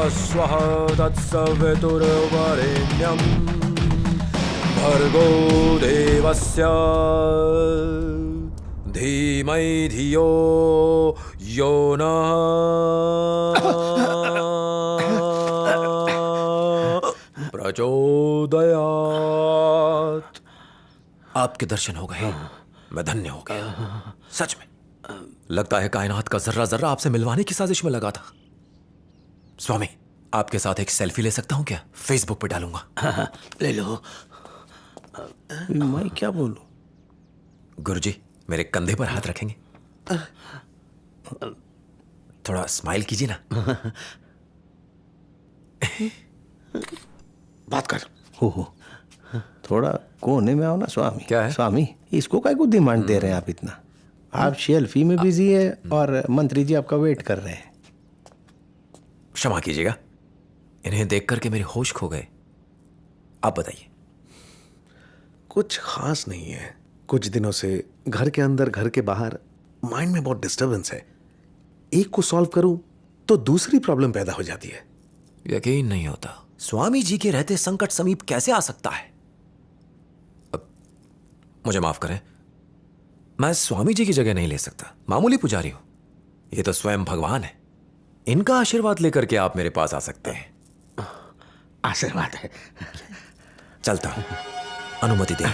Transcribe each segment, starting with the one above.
स्वः तत्सवितुर्वरेण्यं भर्गो देवस्य धीमहि धियो यो नः प्रचोदयात्। आपके दर्शन हो गए, मैं धन्य हो गया। सच में लगता है कायनात का जर्रा जर्रा आपसे मिलवाने की साजिश में लगा था। स्वामी, आपके साथ एक सेल्फी ले सकता हूं क्या? फेसबुक पे डालूंगा। ले लो। मैं क्या बोलूं? गुरुजी, मेरे कंधे पर हाथ रखेंगे? थोड़ा स्माइल कीजिए ना। बात कर। हो थोड़ा कोने में आओ ना स्वामी। क्या है? स्वामी, इसको काय को डिमांड दे रहे हैं आप इतना? आप सेल्फी में बिजी है और मंत्री जी आपका वेट कर रहे हैं। क्षमा कीजिएगा, इन्हें देख करके मेरे होश खो गए। आप बताइए। कुछ खास नहीं है। कुछ दिनों से घर के अंदर घर के बाहर माइंड में बहुत डिस्टरबेंस है। एक को सॉल्व करूं तो दूसरी प्रॉब्लम पैदा हो जाती है। यकीन नहीं होता, स्वामी जी के रहते संकट समीप कैसे आ सकता है। अब मुझे माफ करें, मैं स्वामी जी की जगह नहीं ले सकता। मामूली पुजारी हूं, ये तो स्वयं भगवान है। इनका आशीर्वाद लेकर के आप मेरे पास आ सकते हैं। आशीर्वाद है। चलता हूं, अनुमति दें।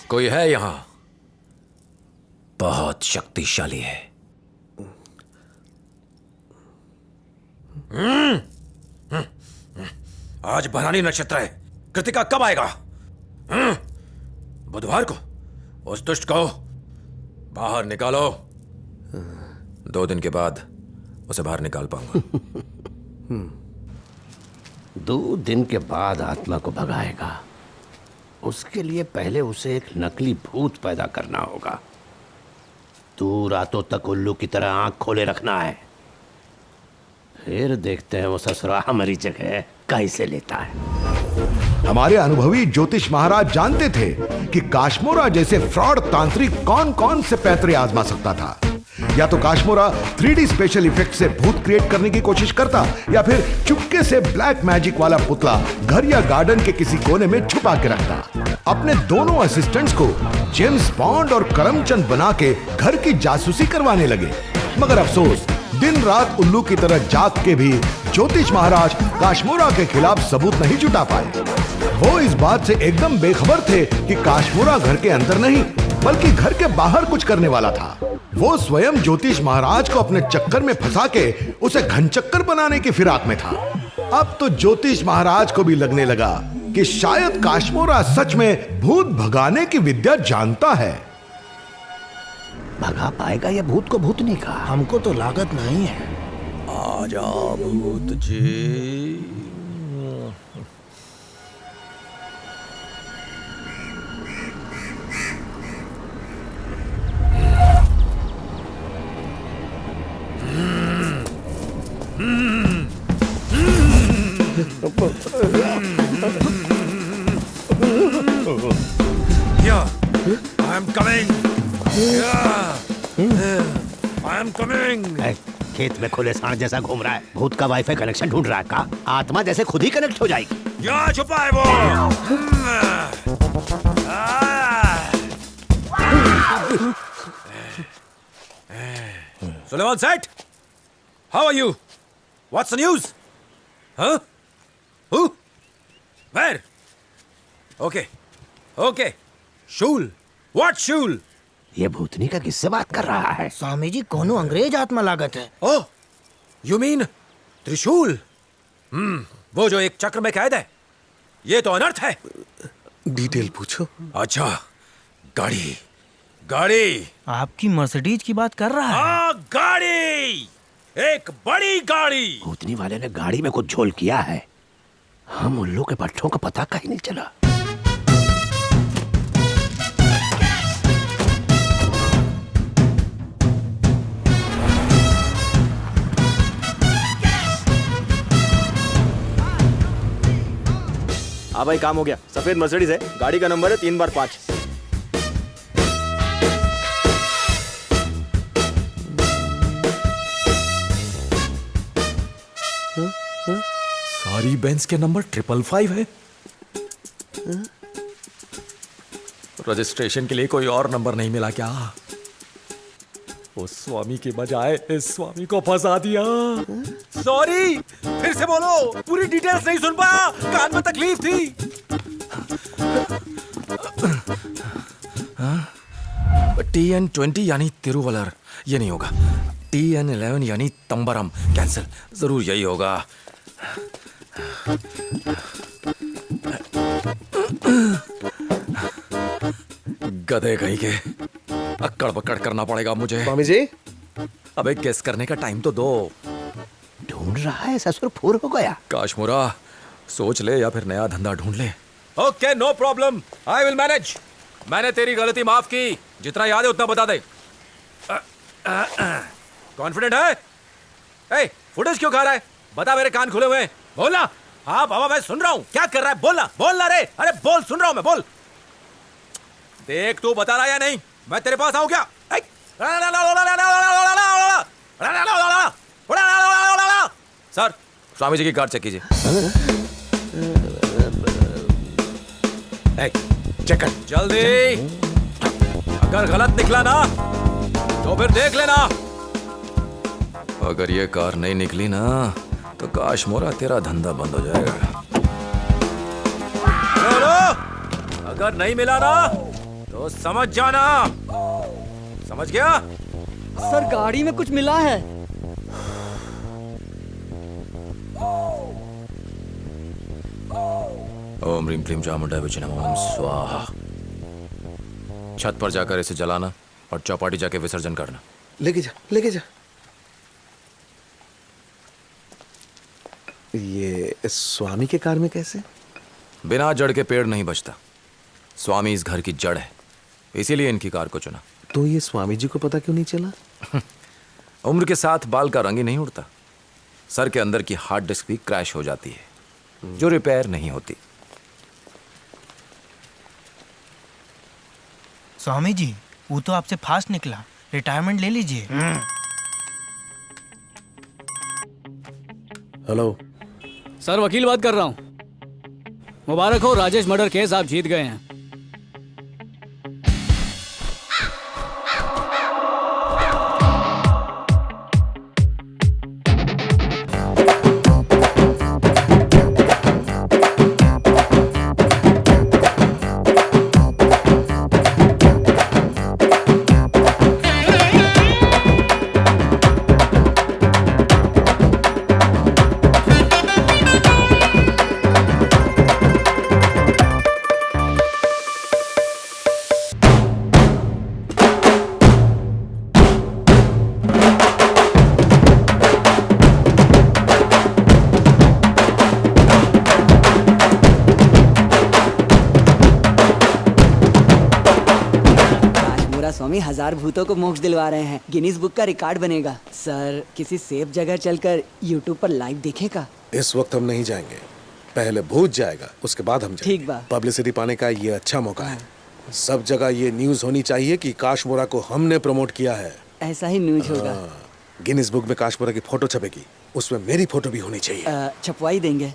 कोई है यहां? बहुत शक्तिशाली है। आज भरानी नक्षत्र है। कृतिका कब आएगा? बुधवार को। उस दुष्ट को बाहर निकालो। 2 दिन के बाद उसे बाहर निकाल पाऊंगा। 2 दिन के बाद आत्मा को भगाएगा। उसके लिए पहले उसे एक नकली भूत पैदा करना होगा। तू रातों तक उल्लू की तरह आंख खोले रखना है। फिर देखते हैं वो ससुरा हमारी जगह कैसे लेता है। हमारे अनुभवी ज्योतिष महाराज जानते थे कि काश्मोरा जैसे फ्रॉड तांत्रिक कौन कौन से पैंतरे आजमा सकता था। या तो काश्मोरा 3D स्पेशल इफेक्ट से भूत क्रिएट करने की कोशिश करता, या फिर चुपके से ब्लैक मैजिक वाला पुतला घर या गार्डन के किसी कोने में छुपा के रखता। अपने दोनों असिस्टेंट्स को जेम्स बॉन्ड और करमचंद बना के घर की जासूसी करवाने लगे। मगर अफसोस, दिन रात उल्लू की तरह जाग के भी ज्योतिष महाराज काश्मोरा के खिलाफ सबूत नहीं जुटा पाए। वो इस बात से एकदम बेखबर थे कि काश्मोरा घर के अंदर नहीं बल्कि घर के बाहर कुछ करने वाला था। वो स्वयं ज्योतिष महाराज को अपने चक्कर में फंसा के उसे घनचक्कर बनाने की फिराक में था। अब तो ज्योतिष महाराज को भी लगने लगा कि शायद काश्मोरा सच में भूत भगाने की विद्या जानता है। भगा पाएगा या भूत को भूतने का? हमको तो लागत नहीं है। आजा भूत जी। I'm coming. I'm coming. खेत में खुले सांड जैसा घूम रहा है। भूत का वाईफाई कनेक्शन ढूंढ रहा है का? आत्मा जैसे खुद ही कनेक्ट हो जाएगी। यहाँ छुपा है वो। Sullivan Set, how are you? What's the news? Huh? Who? Where? Okay. Okay. Shul. What Shul? ये भूतनी का किससे बात कर रहा है? स्वामी जी, कोनो अंग्रेज आत्मा लागत है। Oh, you mean त्रिशूल? वो जो एक चक्र में कैद है। ये तो अनर्थ है। डिटेल पूछो। अच्छा, गाड़ी गाड़ी। आपकी मर्सिडीज की बात कर रहा है? हाँ गाड़ी, एक बड़ी गाड़ी। भूतनी वाले ने गाड़ी में कुछ झोल किया है। हम उल्लू के पट्टों का पता कहीं नहीं चला। हाँ भाई, काम हो गया। सफेद मर्सिडीज है, गाड़ी का नंबर है 3/5। सारी बेंच के नंबर 555 है। रजिस्ट्रेशन के लिए कोई और नंबर नहीं मिला क्या? उस स्वामी के बजाय इस स्वामी को फंसा दिया। सॉरी, फिर से बोलो। पूरी डिटेल्स नहीं सुन पाया, कान में तकलीफ थी। TN20 यानी तिरुवलर, ये नहीं होगा। TN11 यानी तंबरम, कैंसिल। जरूर यही होगा। गधे कहीं के, अक्कड़ बक्कड़ करना पड़ेगा मुझे। स्वामी जी, अबे गेस करने का टाइम तो दो। ढूंढ रहा है, ससुर फूर हो गया। काशमुरा, सोच ले या फिर नया धंधा ढूंढ ले। Okay, no problem, I will manage. मैंने तेरी गलती माफ की, जितना याद है उतना बता दे। कॉन्फिडेंट है? ए, फुटेज क्यों खा रहा है? बता, मेरे कान खुले हुए हैं। बोलना। हाँ बाबा, मैं सुन रहा हूँ। क्या कर रहा है? बोलना, बोलना रे। अरे बोल, सुन रहा हूँ मैं, बोल। देख, तू बता रहा है या नहीं? मैं तेरे पास आऊँ क्या? सर, स्वामी जी की कार्ड चेक कीजिए। चेक कर। जल्दी। अगर गलत निकला ना तो फिर देख लेना। अगर ये कार नहीं निकली ना तो काशमोरा तेरा धंधा बंद हो जाएगा। चलो, अगर नहीं मिला ना तो समझ जाना। समझ गया? सर, गाड़ी में कुछ मिला है। ओम ह्रीम क्लीम चामुंडा विचे नमः, ओम स्वाहा। छत पर जाकर इसे जलाना और चौपाटी जाके विसर्जन करना। लेके जा, लेके जा। ये स्वामी के कार में कैसे? बिना जड़ के पेड़ नहीं बचता। स्वामी इस घर की जड़ है, इसीलिए इनकी कार को चुना। तो ये स्वामी जी को पता क्यों नहीं चला? उम्र के साथ बाल का रंग ही नहीं उड़ता। सर के अंदर की हार्ड डिस्क भी क्रैश हो जाती है, जो रिपेयर नहीं होती। स्वामी जी, वो तो आपसे फास्ट निकला। रिटायरमेंट ले लीजिए। हेलो सर, वकील बात कर रहा हूँ। मुबारक हो, राजेश मर्डर केस आप जीत गए हैं। स्वामी 1000 भूतों को मोक्ष दिलवा रहे हैं। गिनीज बुक का रिकॉर्ड बनेगा। सर, किसी सेफ जगह चलकर यूट्यूब पर लाइव देखेगा। इस वक्त हम नहीं जाएंगे, पहले भूत जाएगा, उसके बाद हम जाएंगे। ठीक बा। पब्लिसिटी पाने का ये अच्छा मौका है। सब जगह ये न्यूज होनी चाहिए कि काशमोरा को हमने प्रमोट किया है। ऐसा ही न्यूज होगा। गिनीज बुक में काशमोरा की फोटो छपेगी, उसमें मेरी फोटो भी होनी चाहिए। छपवाई देंगे।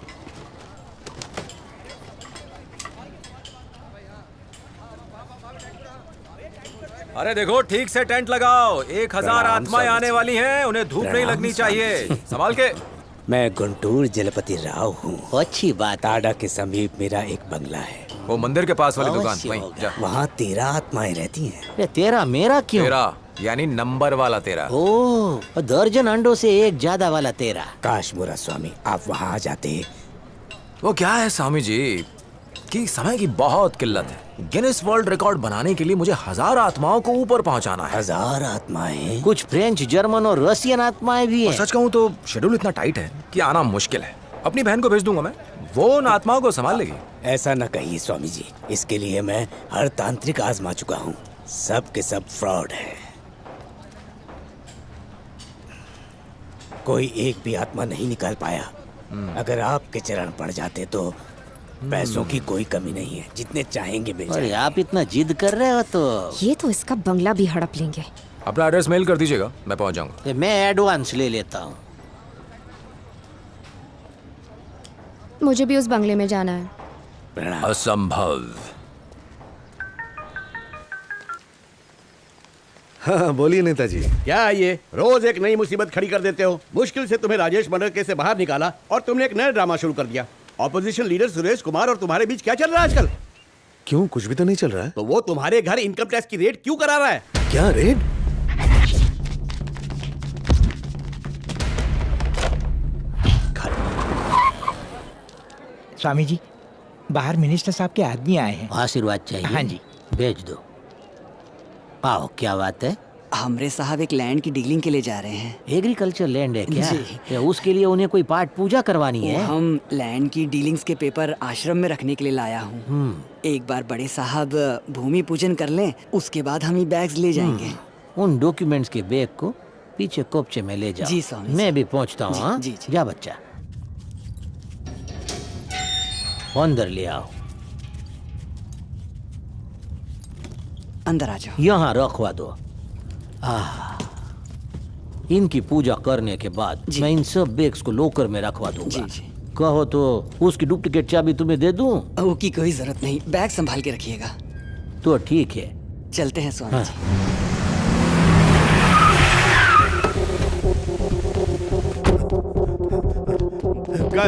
अरे देखो, ठीक से टेंट लगाओ। 1000 आत्माएं आने वाली हैं, उन्हें धूप नहीं लगनी चाहिए। संभाल के। मैं गुंटूर जलपति राव हूँ। अच्छी बात। ताड़ा के समीप मेरा एक बंगला है। वो मंदिर के पास वाली दुकान, वहीं जा। वहाँ 13 आत्माएं रहती हैं। तेरा मेरा क्यों? तेरा यानी नंबर वाला तेरा। ओह, दर्जन अंडों से एक ज्यादा वाला तेरा। काशमोरा स्वामी, आप वहाँ आ जाते। वो क्या है स्वामी जी, कि समय की बहुत किल्लत है। गिनेस वर्ल्ड रिकॉर्ड बनाने के लिए मुझे 1000 आत्माओं को ऊपर पहुंचाना है। 1000 आत्माएं? कुछ फ्रेंच, जर्मन और रशियन आत्माएं भी और हैं। सच कहूं तो शेड्यूल इतना टाइट है कि आना मुश्किल है। अपनी बहन को भेज दूंगा मैं, वो उन आत्माओं को संभाल लेगी। ऐसा न कहिए स्वामी जी, इसके लिए मैं हर तांत्रिक आजमा चुका हूँ, सब के सब फ्रॉड है। कोई एक भी आत्मा नहीं निकाल पाया। अगर आपके चरण पड़ जाते तो पैसों की कोई कमी नहीं है, जितने चाहेंगे मिल अरे जाएंगे। आप इतना जिद कर रहे हो तो ये तो इसका बंगला भी हड़प लेंगे। अपना एड्रेस मेल कर दीजिएगा, मैं पहुंच जाऊंगा। मैं एडवांस ले लेता हूँ। मुझे भी उस बंगले में जाना है। प्रणाम। असंभव। हाँ बोलिए नेताजी। क्या ये रोज एक नई मुसीबत खड़ी कर देते हो? मुश्किल से तुम्हें राजेश मर्डर केस से बाहर निकाला और तुमने एक नया ड्रामा शुरू कर दिया। ऑपोजिशन लीडर सुरेश कुमार और तुम्हारे बीच क्या चल रहा है आजकल? क्यों, कुछ भी तो नहीं चल रहा है। तो वो तुम्हारे घर इनकम टैक्स की रेड क्यों करा रहा है? क्या रेड? स्वामी जी, बाहर मिनिस्टर साहब के आदमी आए हैं। आशीर्वाद चाहिए? हाँ जी। भेज दो। आओ, क्या बात है? हमरे साहब एक लैंड की डीलिंग के लिए जा रहे हैं। एग्रीकल्चर लैंड है क्या? जी। या उसके लिए उन्हें कोई पाठ पूजा करवानी वो है? हम लैंड की डीलिंग्स के पेपर आश्रम में रखने के लिए लाया हूँ। एक बार बड़े साहब भूमि पूजन कर लें, उसके बाद हम ये बैग्स ले जाएंगे। उन डॉक्यूमेंट्स के बैग को पीछे कोपचे में ले जाओ। जी, स्वामी मैं जी। भी पहुंचता हूँ। जी, हाँ? जी, जी। जा बच्चा, अंदर ले आओ। अंदर आ जाओ। यहाँ रखवा दो। इनकी पूजा करने के बाद जी। मैं इन सब बैग्स को लॉकर में रखवा दूंगा। जी, जी। कहो तो उसकी डुप्लीकेट चाबी तुम्हें दे दूं? वो की कोई जरूरत नहीं, बैग संभाल के रखिएगा। तो ठीक है। चलते हैं स्वामी जी।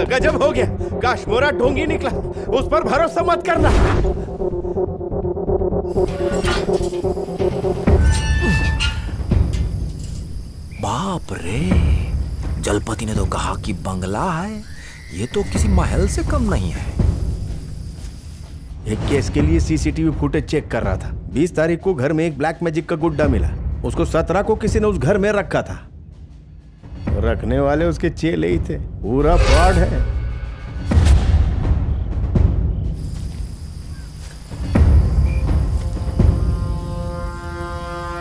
गजब हो गया, काश्मोरा ढोंगी निकला। उस पर भरोसा मत करना। बाप रे, जलपति ने तो कहा कि बंगला है, ये तो किसी महल से कम नहीं है। एक केस के लिए सीसीटीवी फुटेज चेक कर रहा था। 20 तारीख को घर में एक ब्लैक मैजिक का गुड्डा मिला। उसको 17 को किसी ने उस घर में रखा था। रखने वाले उसके चेले ही थे। पूरा फ्रॉड है।